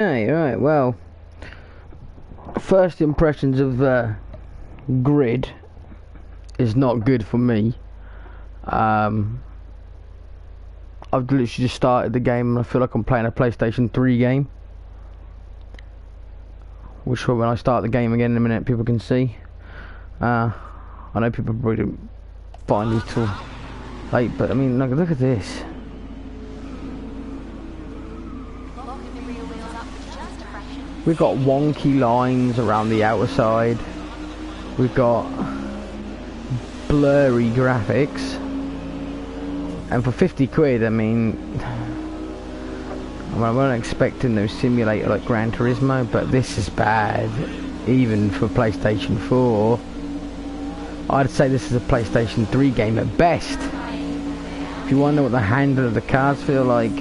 Hey, right, well, first impressions of Grid is not good for me. I've literally just started the game and I feel like I'm playing a PlayStation 3 game. Which when I start the game again in a minute people can see. I know people probably don't find these till late, but I mean, look at this. We've got wonky lines around the outer side. We've got blurry graphics. And for 50 quid, I mean, I wasn't expecting no simulator like Gran Turismo, but this is bad. Even for PlayStation 4. I'd say this is a PlayStation 3 game at best. If you want to know what the handle of the cars feel like,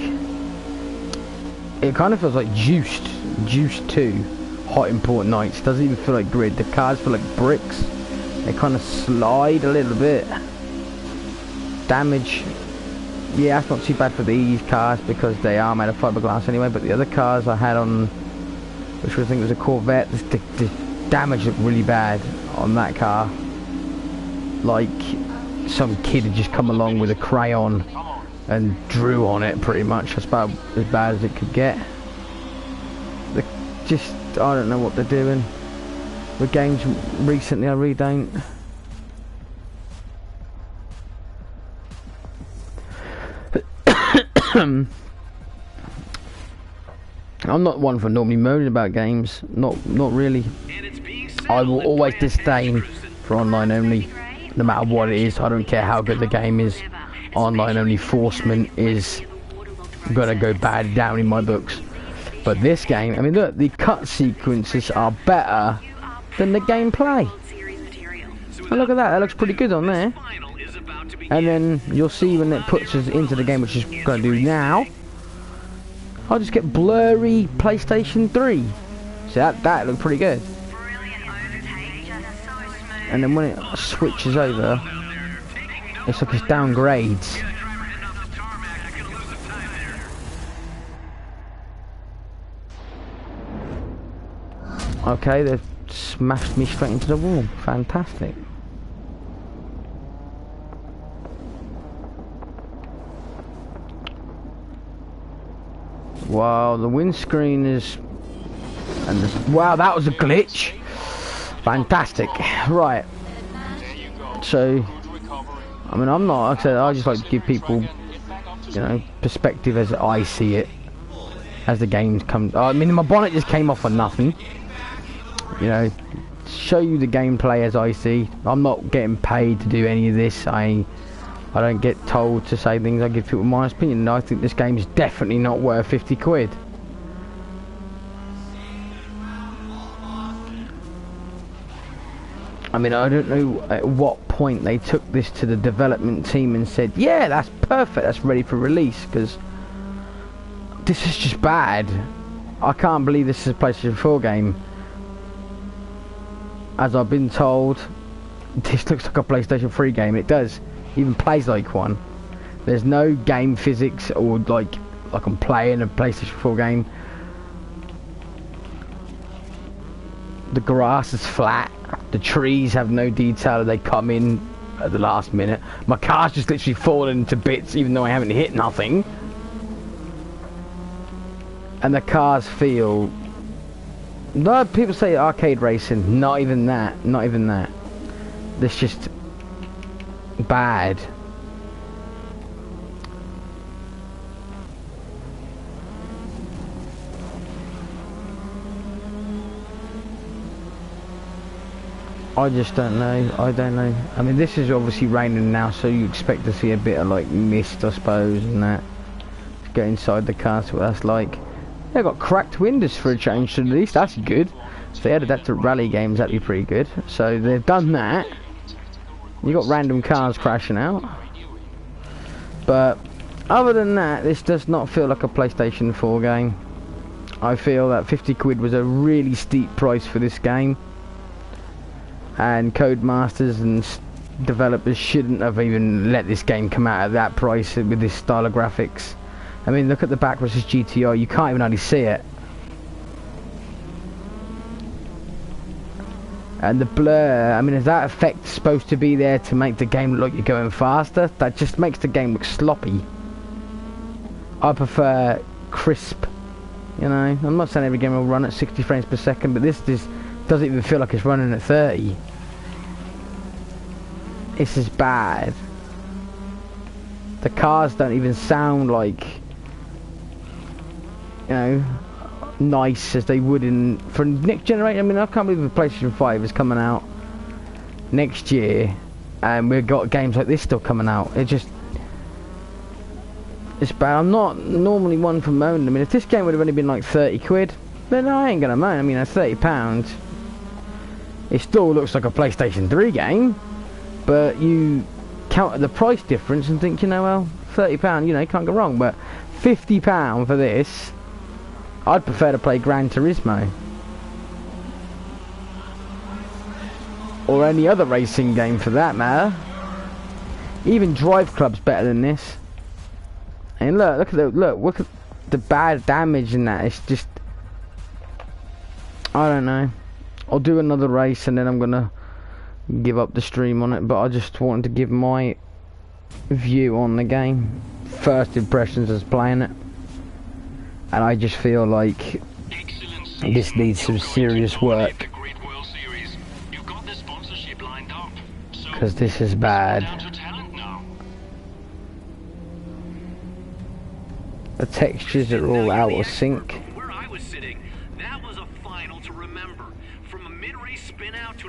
it kind of feels like Juiced 2, Hot Important Nights. Doesn't even feel like Grid. The cars feel like bricks. They kind of slide a little bit. Damage, yeah, that's not too bad for these cars because they are made of fiberglass anyway. But the other cars I had on, which I think was a Corvette, the damage looked really bad on that car. Like some kid had just come along with a crayon and drew on it, pretty much. That's about as bad as it could get. I don't know what they're doing with games recently. I really don't. I'm not one for normally moaning about games. Not really. I will always disdain for online only, no matter what it is. I don't care how good the game is. Online only forcement is gonna go bad down in my books. But this game, I mean, look, the cut sequences are better than the gameplay. And look at that, that looks pretty good on there. And then you'll see when it puts us into the game, which is going to do now, I'll just get blurry PlayStation 3. So that looked pretty good. And then when it switches over, it's like it's downgrades. Okay, they've smashed me straight into the wall. Fantastic. Wow, the windscreen is... wow, that was a glitch. Fantastic. Right. So, I mean, I'm not... Like I said, I just like to give people, you know, perspective as I see it. As the games come... I mean, my bonnet just came off for nothing. You know, show you the gameplay as I see. I'm not getting paid to do any of this. I don't get told to say things. I give people my opinion, and I think this game is definitely not worth 50 quid. I mean, I don't know at what point they took this to the development team and said, yeah, that's perfect, that's ready for release, because this is just bad. I can't believe this is a PlayStation 4 game. As I've been told, this looks like a PlayStation 3 game. It does. Even plays like one. There's no game physics or like I'm playing a PlayStation 4 game. The grass is flat. The trees have no detail. They come in at the last minute. My car's just literally fallen to bits even though I haven't hit nothing. And the cars feel... No, people say arcade racing. Not even that. Not even that. It's just bad. I just don't know. I don't know. I mean, this is obviously raining now, so you expect to see a bit of like mist, I suppose, and that. To get inside the car, see what that's like. They've got cracked windows for a change, at least. That's good. If they added that to rally games, that'd be pretty good. So they've done that. You got random cars crashing out. But other than that, this does not feel like a PlayStation 4 game. I feel that 50 quid was a really steep price for this game. And Codemasters and developers shouldn't have even let this game come out at that price with this style of graphics. I mean, look at the back versus GTI. You can't even hardly see it. And the blur, I mean, is that effect supposed to be there to make the game look like you're going faster? That just makes the game look sloppy. I prefer crisp, you know. I'm not saying every game will run at 60 frames per second, but this doesn't even feel like it's running at 30. This is bad. The cars don't even sound like, you know, nice as they would in for next generation. I mean, I can't believe the PlayStation 5 is coming out next year, and we've got games like this still coming out. It's bad. I'm not normally one for moaning. I mean, if this game would have only been like 30 quid, then I ain't gonna moan. I mean, at £30, it still looks like a PlayStation 3 game, but you counter the price difference and think, you know, well, £30, you know, you can't go wrong. But £50 for this, I'd prefer to play Gran Turismo or any other racing game for that matter. Even Drive Club's better than this. And look at the bad damage in that. It's just, I don't know. I'll do another race and then I'm gonna give up the stream on it. But I just wanted to give my view on the game, first impressions as playing it. And I just feel like this needs some serious work, because this is bad. The textures are all out of sync.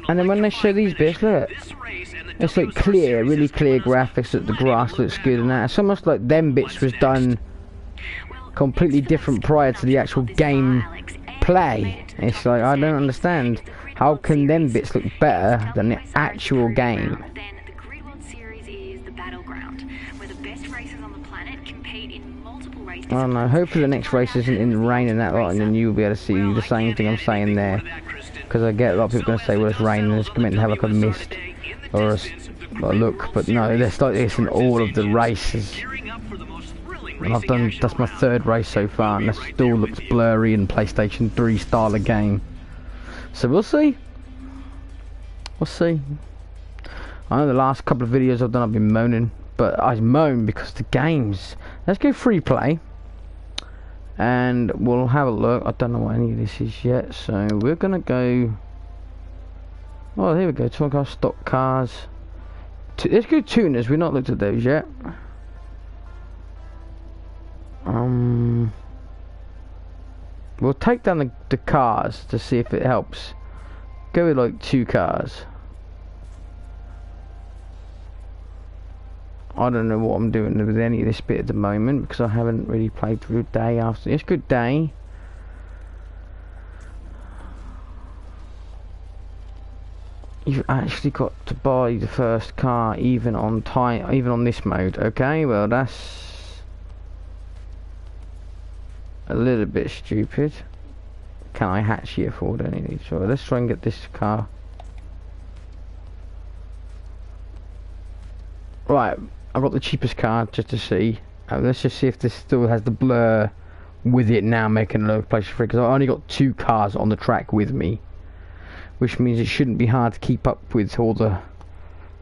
And then when they show these bits, look, it's like clear, really clear graphics, that the grass looks good and that. It's almost like them bits was done completely different prior to the actual game play. It's like, I don't understand. How can them bits look better than the actual game? I don't know, hopefully the next race isn't in the rain and that lot, and then you'll be able to see the same thing I'm saying there. Because I get a lot of people going to say, well, it's raining, it's meant to have like a mist or a look, but no, it's like this in all of the races. And that's my third race so far, and that still looks blurry and PlayStation 3 style of game. So we'll see. We'll see. I know the last couple of videos I've done I've been moaning, but I moan because the games. Let's go free play. And we'll have a look. I don't know what any of this is yet, so we're gonna go. Oh, here we go. Talk about stock cars. Let's go tuners. We've not looked at those yet. We'll take down the cars to see if it helps. Go with like 2 cars. I don't know what I'm doing with any of this bit at the moment because I haven't really played through day after. It's good day. You've actually got to buy the first car even on time, even on this mode. Okay, well that's a little bit stupid. Can I actually afford any of these? So let's try and get this car. Right, I've got the cheapest car just to see. Let's just see if this still has the blur with it now, making it look PlayStation 3. Because I only got 2 cars on the track with me, which means it shouldn't be hard to keep up with all the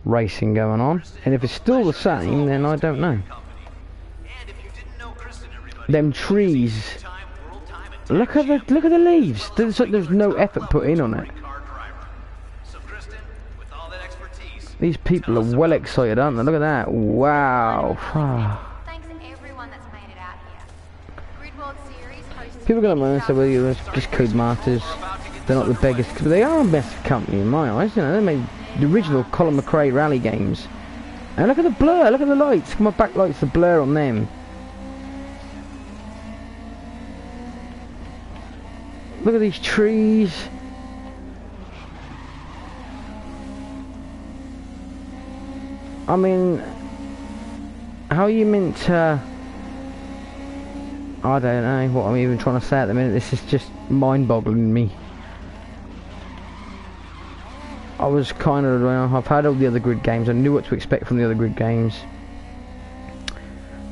racing going on. And if it's still the same, then I don't know. Them trees. Look at the leaves. There's no effort put in on it. These people are well excited, aren't they? Look at that. Wow. Thanks to everyone that's made it out here. Grid World Series hosted. People are going to moan and say, well, you're just Codemasters. They're not the beggars. But they are the best company in my eyes. You know, they made the original Colin McRae rally games. And look at the blur. Look at the lights. My backlights, the blur on them. Look at these trees. I mean, how are you meant to... I don't know what I'm even trying to say at the minute. This is just mind-boggling me. I was kind of... I've had all the other Grid games. I knew what to expect from the other Grid games.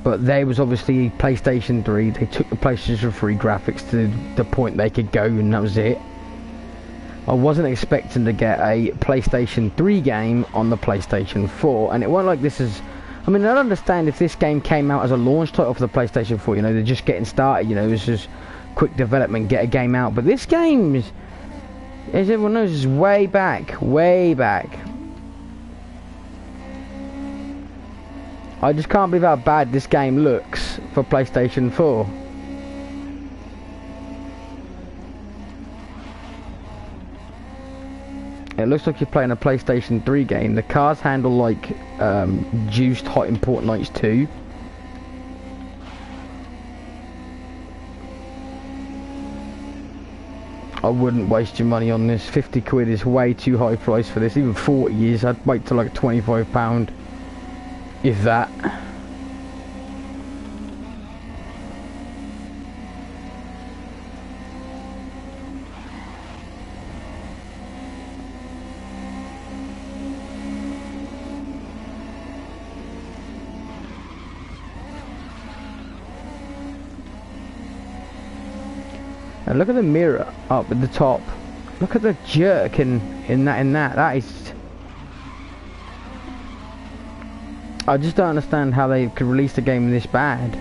But they was obviously PlayStation 3. They took the PlayStation 3 graphics to the point they could go, and that was it. I wasn't expecting to get a PlayStation 3 game on the PlayStation 4, and it wasn't like this is... I mean, I don't understand if this game came out as a launch title for the PlayStation 4, you know, they're just getting started, you know, it's just quick development, get a game out, but this game is, as everyone knows, is way back. I just can't believe how bad this game looks for PlayStation 4. It looks like you're playing a PlayStation 3 game. The cars handle like juiced Hot Import Nights 2. I wouldn't waste your money on this. 50 quid is way too high price for this. Even 40 is. I'd wait till like £25. If that. And look at the mirror up at the top. Look at the jerk in that. That is... I just don't understand how they could release a game this bad.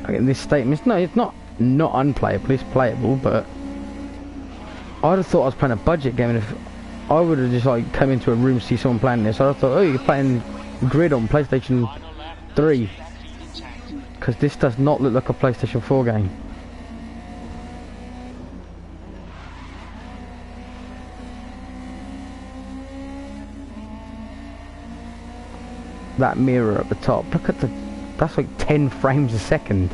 Like in this statement, no, it's not unplayable. It's playable, but I'd have thought I was playing a budget game, and if I would have just like come into a room to see someone playing this, I'd have thought, oh, you're playing Grid on PlayStation 3, because this does not look like a PlayStation 4 game. That mirror at the top, look at that's like 10 frames a second.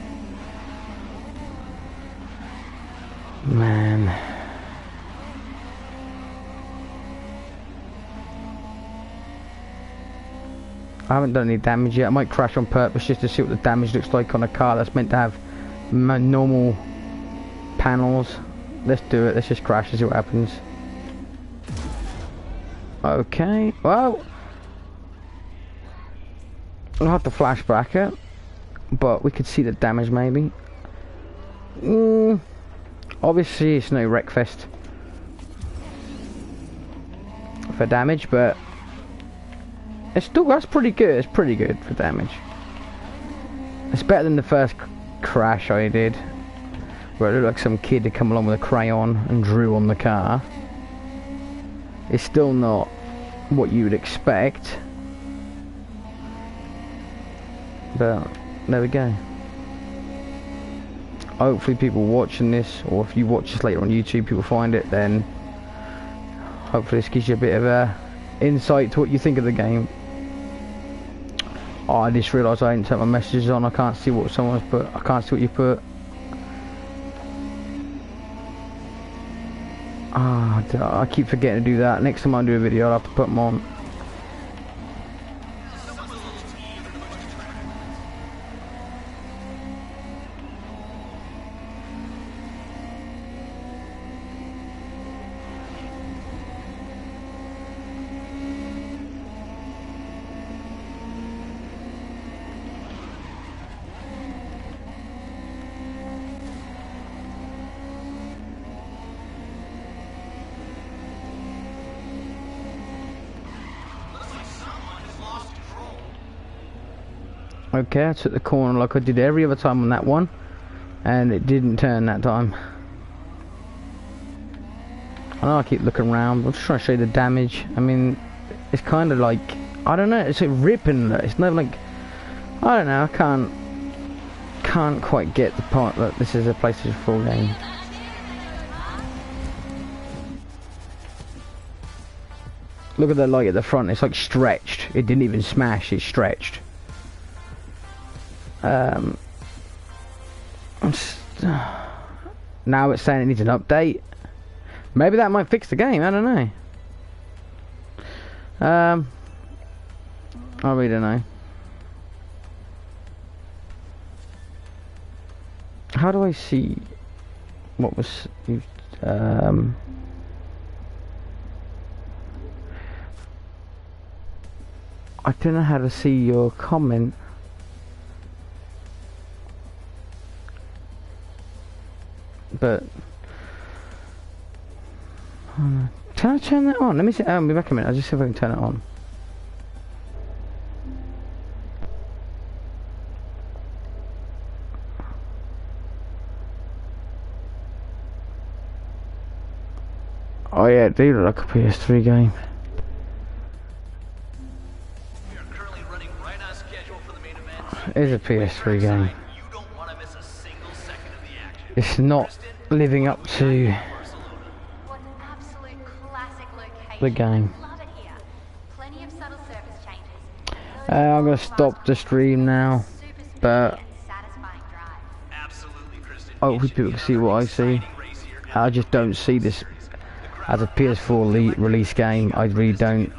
Man. I haven't done any damage yet. I might crash on purpose just to see what the damage looks like on a car that's meant to have normal panels. Let's do it, let's just crash and see what happens. Okay, well, I'll have to flashback it, but we could see the damage maybe. Obviously it's no Wreckfest for damage, but it's still, that's pretty good. It's pretty good for damage. It's better than the first crash I did, where it looked like some kid had come along with a crayon and drew on the car. It's still not what you would expect. But there we go. Hopefully people watching this, or if you watch this later on YouTube, people find it, then hopefully this gives you a bit of a insight to what you think of the game. Oh, I just realised I didn't turn my messages on. I can't see what someone's put. I can't see what you put. I keep forgetting to do that. Next time I do a video, I'll have to put them on. Okay, I took the corner like I did every other time on that one, and it didn't turn that time. I know I keep looking around, but I'm just trying to show you the damage. I mean, it's kind of like, I don't know, it's like ripping. It's not like, I don't know, I can't quite get the part that this is a PlayStation 4 game. Look at the light at the front, it's like stretched. It didn't even smash, it's stretched. Now it's saying it needs an update. Maybe that might fix the game, I don't know. I really don't know. How do I see what was used? I don't know how to see your comment. But Can I turn that on? Let me see. I'll be back a minute. I'll just see if I can turn it on. Oh yeah, it do look like a PS3 game. We are currently running right on schedule for the main event. It is a PS3 game. You don't want to miss a single second of the action. It's not living up to What an absolute classic location. the game. Love it here. Plenty of subtle surface changes. I'm gonna stop the stream now, Super speedy but and satisfying drive. Absolutely, Kristen. hopefully people can see what I see. I just don't see this as a PS4 release game. I really don't.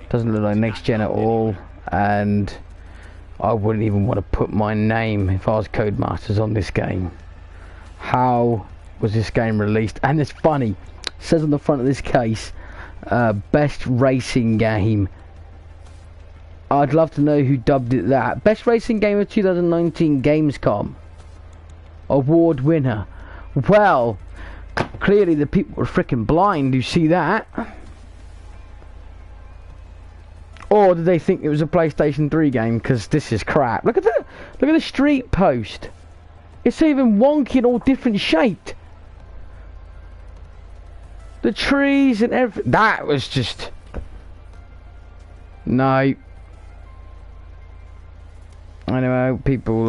Doesn't look like next gen at all, and I wouldn't even want to put my name if I was Codemasters on this game. How was this game released? And it's funny, it says on the front of this case, best racing game. I'd love to know who dubbed it that. Best racing game of 2019 Gamescom award winner. Well, clearly the people were freaking blind who see that. Or did they think it was a PlayStation 3 game? Because this is crap. Look at that. Look at the street post. It's even wonky and all different shaped. The trees and everything. That was just... No. Anyway, people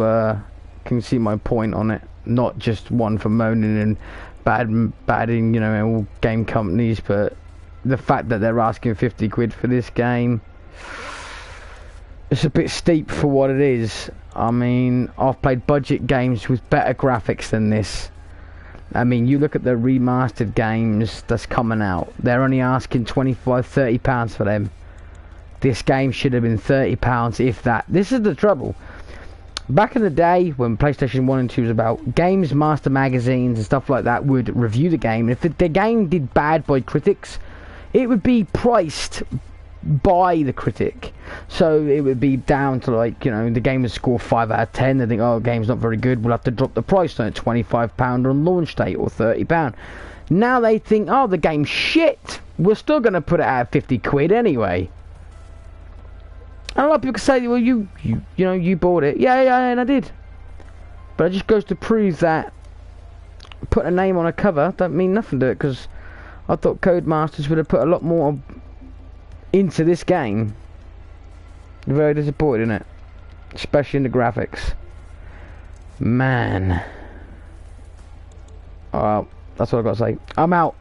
can see my point on it. Not just one for moaning and badding, you know, all game companies, but the fact that they're asking 50 quid for this game, it's a bit steep for what it is. I mean, I've played budget games with better graphics than this. I mean, you look at the remastered games that's coming out, they're only asking 25, 30 pounds for them. This game should have been 30 pounds, if that. This is the trouble. Back in the day, when PlayStation 1 and 2 was about, Games Master magazines and stuff like that would review the game. If the game did bad by critics, it would be priced by the critic. So it would be down to, like, you know, the game would score 5 out of 10. They think, oh, the game's not very good, we'll have to drop the price on it, £25 on launch date or £30. Now they think, oh, the game's shit, we're still going to put it at 50 quid anyway. And a lot of people say, well, you know, you bought it. Yeah, and I did. But it just goes to prove that putting a name on a cover don't mean nothing to it, because I thought Codemasters would have put a lot more into this game. Very disappointed in it, especially in the graphics. Man. Well, that's what I've got to say. I'm out.